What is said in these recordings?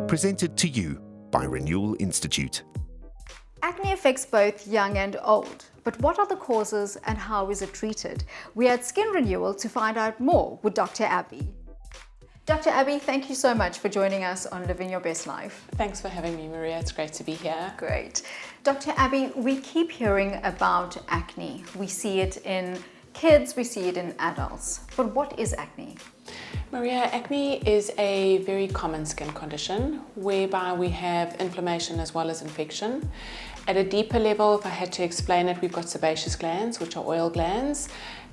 Presented to you by Renewal Institute. Acne affects both young and old, but what are the causes and how is it treated? We are at Skin Renewal to find out more with Dr. Abbey. Dr. Abbey, thank you so much for joining us on Living Your Best Life. Thanks for having me, Maria. It's great to be here. Great. Dr. Abbey, we keep hearing about acne. We see it in kids, we see it in adults. But what is acne? Maria, acne is a very common skin condition whereby we have inflammation as well as infection. At a deeper level, if I had to explain it, we've got sebaceous glands, which are oil glands,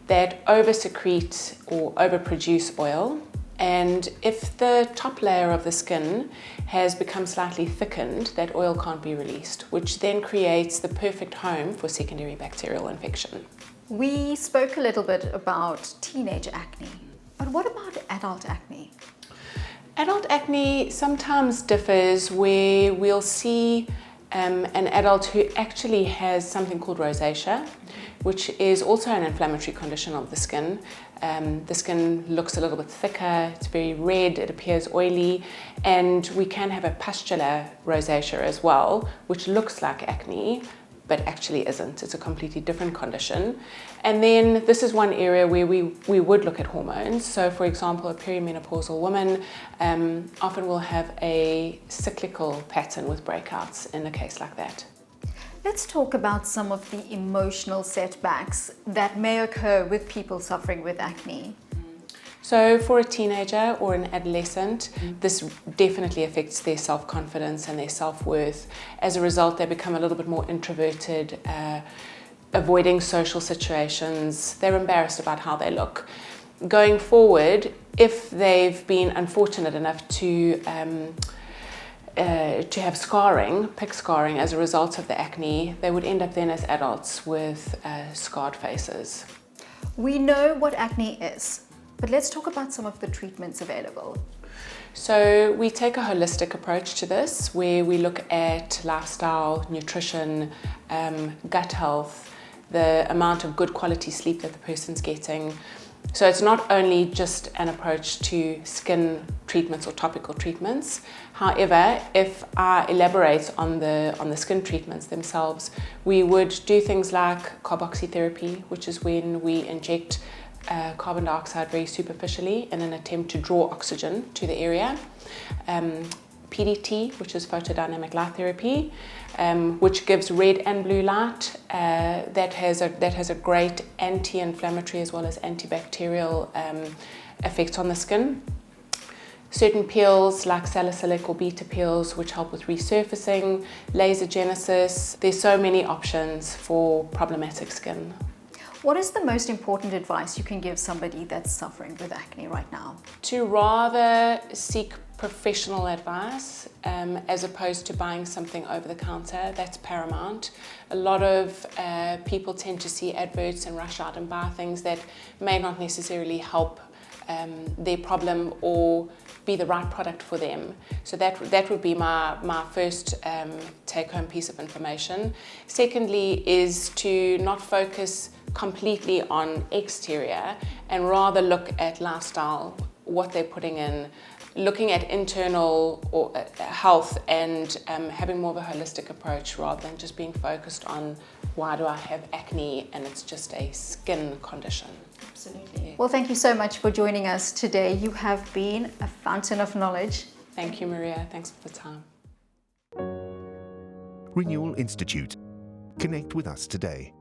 that over-secrete or overproduce oil. And if the top layer of the skin has become slightly thickened, that oil can't be released, which then creates the perfect home for secondary bacterial infection. We spoke a little bit about teenage acne, but what about adult acne? Adult acne sometimes differs where we'll see an adult who actually has something called rosacea, which is also an inflammatory condition of the skin. The skin looks a little bit thicker, it's very red, it appears oily, and we can have a pustular rosacea as well, which looks like acne, but actually isn't. It's a completely different condition. And then this is one area where we would look at hormones. So for example, a perimenopausal woman often will have a cyclical pattern with breakouts in a case like that. Let's talk about some of the emotional setbacks that may occur with people suffering with acne. So for a teenager or an adolescent, this definitely affects their self-confidence and their self-worth. As a result, they become a little bit more introverted, avoiding social situations. They're embarrassed about how they look. Going forward, if they've been unfortunate enough to have scarring, pick scarring as a result of the acne, they would end up then as adults with scarred faces. We know what acne is, but let's talk about some of the treatments available. So we take a holistic approach to this, where we look at lifestyle, nutrition, gut health, the amount of good quality sleep that the person's getting. So it's not only just an approach to skin treatments or topical treatments. However, if I elaborate on the skin treatments themselves, we would do things like carboxytherapy, which is when we inject carbon dioxide very superficially in an attempt to draw oxygen to the area. PDT, which is photodynamic light therapy, which gives red and blue light. That has a great anti-inflammatory as well as antibacterial effect on the skin. Certain peels like salicylic or beta peels, which help with resurfacing, laser genesis. There's so many options for problematic skin. What is the most important advice you can give somebody that's suffering with acne right now? To rather seek professional advice as opposed to buying something over the counter. That's paramount. A lot of people tend to see adverts and rush out and buy things that may not necessarily help their problem or be the right product for them. So that would be my first take-home piece of information. Secondly is to not focus completely on exterior and rather look at lifestyle, what they're putting in, looking at internal or health and having more of a holistic approach rather than just being focused on why do I have acne and it's just a skin condition. Absolutely. Well, thank you so much for joining us today. You have been a fountain of knowledge. Thank you, Maria. Thanks for the time. Renewal Institute. Connect with us today.